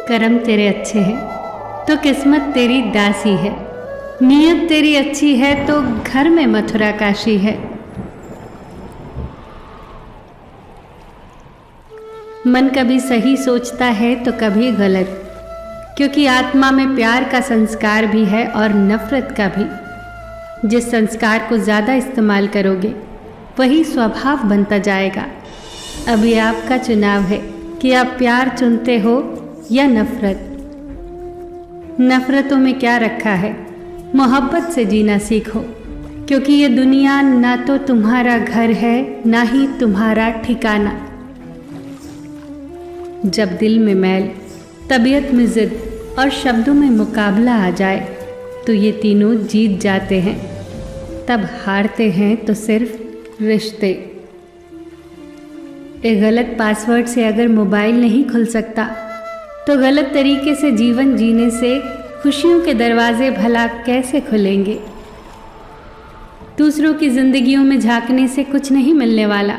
कर्म तेरे अच्छे हैं तो किस्मत तेरी दासी है, नीयत तेरी अच्छी है तो घर में मथुरा काशी है। मन कभी सही सोचता है तो कभी गलत, क्योंकि आत्मा में प्यार का संस्कार भी है और नफरत का भी। जिस संस्कार को ज़्यादा इस्तेमाल करोगे वही स्वभाव बनता जाएगा। अभी आपका चुनाव है कि आप प्यार चुनते हो या नफरत। नफरतों में क्या रखा है? मोहब्बत से जीना सीखो, क्योंकि ये दुनिया ना तो तुम्हारा घर है ना ही तुम्हारा ठिकाना। जब दिल में मैल, तबीयत में जिद और शब्दों में मुकाबला आ जाए तो ये तीनों जीत जाते हैं। तब हारते हैं तो सिर्फ रिश्ते। एक गलत पासवर्ड से अगर मोबाइल नहीं खुल सकता तो गलत तरीके से जीवन जीने से खुशियों के दरवाजे भला कैसे खुलेंगे? दूसरों की जिंदगियों में झांकने से कुछ नहीं मिलने वाला।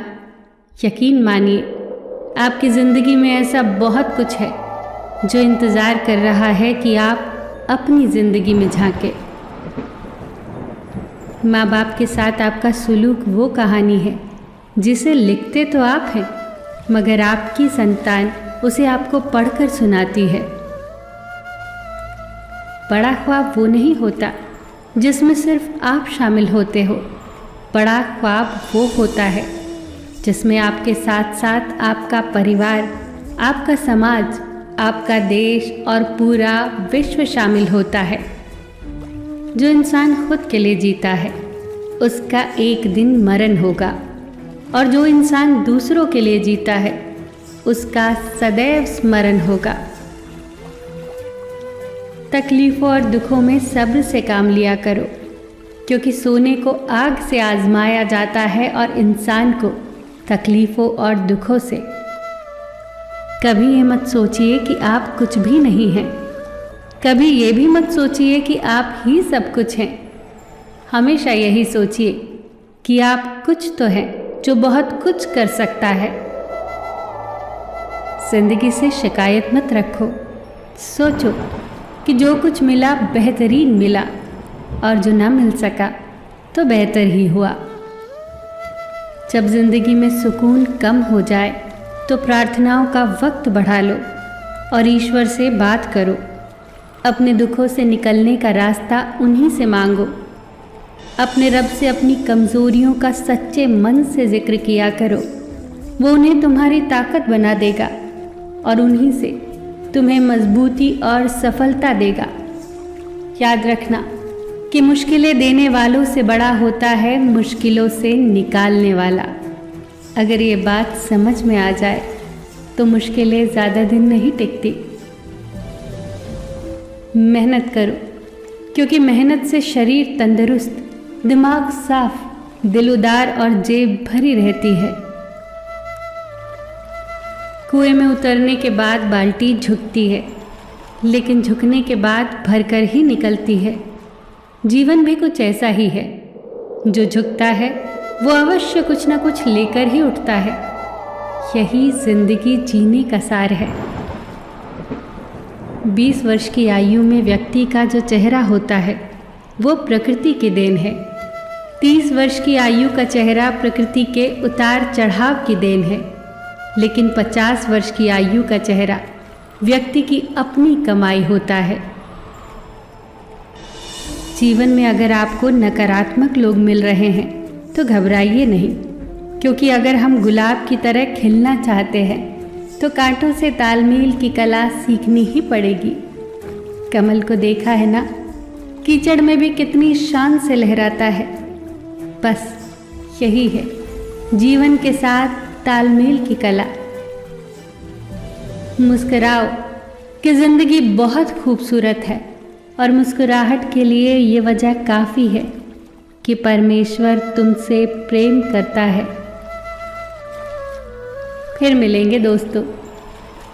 यकीन मानिए, आपकी ज़िंदगी में ऐसा बहुत कुछ है जो इंतज़ार कर रहा है कि आप अपनी ज़िंदगी में झांकें। माँ बाप के साथ आपका सुलूक वो कहानी है जिसे लिखते तो आप हैं, मगर आपकी संतान उसे आपको पढ़कर सुनाती है। बड़ा ख्वाब वो नहीं होता जिसमें सिर्फ आप शामिल होते हो। बड़ा ख्वाब वो होता है जिसमें आपके साथ साथ आपका परिवार, आपका समाज, आपका देश और पूरा विश्व शामिल होता है। जो इंसान खुद के लिए जीता है उसका एक दिन मरण होगा, और जो इंसान दूसरों के लिए जीता है उसका सदैव स्मरण होगा। तकलीफ़ों और दुखों में सब्र से काम लिया करो, क्योंकि सोने को आग से आजमाया जाता है और इंसान को तकलीफ़ों और दुखों से। कभी ये मत सोचिए कि आप कुछ भी नहीं हैं, कभी ये भी मत सोचिए कि आप ही सब कुछ हैं। हमेशा यही सोचिए कि आप कुछ तो हैं जो बहुत कुछ कर सकता है। जिंदगी से शिकायत मत रखो। सोचो कि जो कुछ मिला बेहतरीन मिला, और जो ना मिल सका तो बेहतर ही हुआ। जब ज़िंदगी में सुकून कम हो जाए तो प्रार्थनाओं का वक्त बढ़ा लो और ईश्वर से बात करो। अपने दुखों से निकलने का रास्ता उन्हीं से मांगो। अपने रब से अपनी कमज़ोरियों का सच्चे मन से जिक्र किया करो। वो उन्हें तुम्हारी ताकत बना देगा और उन्हीं से तुम्हें मजबूती और सफलता देगा। याद रखना कि मुश्किलें देने वालों से बड़ा होता है मुश्किलों से निकालने वाला। अगर ये बात समझ में आ जाए तो मुश्किलें ज़्यादा दिन नहीं टिकती। मेहनत करो, क्योंकि मेहनत से शरीर तंदुरुस्त, दिमाग साफ, दिल उदार और जेब भरी रहती है। कुएं में उतरने के बाद बाल्टी झुकती है, लेकिन झुकने के बाद भरकर ही निकलती है। जीवन भी कुछ ऐसा ही है। जो झुकता है वो अवश्य कुछ ना कुछ लेकर ही उठता है। यही जिंदगी जीने का सार है। 20 वर्ष की आयु में व्यक्ति का जो चेहरा होता है वो प्रकृति की देन है। 30 वर्ष की आयु का चेहरा प्रकृति के उतार चढ़ाव की देन है। लेकिन 50 वर्ष की आयु का चेहरा व्यक्ति की अपनी कमाई होता है। जीवन में अगर आपको नकारात्मक लोग मिल रहे हैं तो घबराइए नहीं, क्योंकि अगर हम गुलाब की तरह खिलना चाहते हैं तो कांटों से तालमेल की कला सीखनी ही पड़ेगी। कमल को देखा है ना, कीचड़ में भी कितनी शान से लहराता है। बस यही है जीवन के साथ तालमेल की कला। मुस्कुराओ कि ज़िंदगी बहुत खूबसूरत है, और मुस्कुराहट के लिए ये वजह काफ़ी है कि परमेश्वर तुमसे प्रेम करता है। फिर मिलेंगे दोस्तों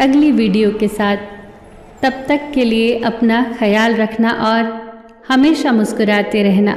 अगली वीडियो के साथ। तब तक के लिए अपना ख्याल रखना और हमेशा मुस्कुराते रहना।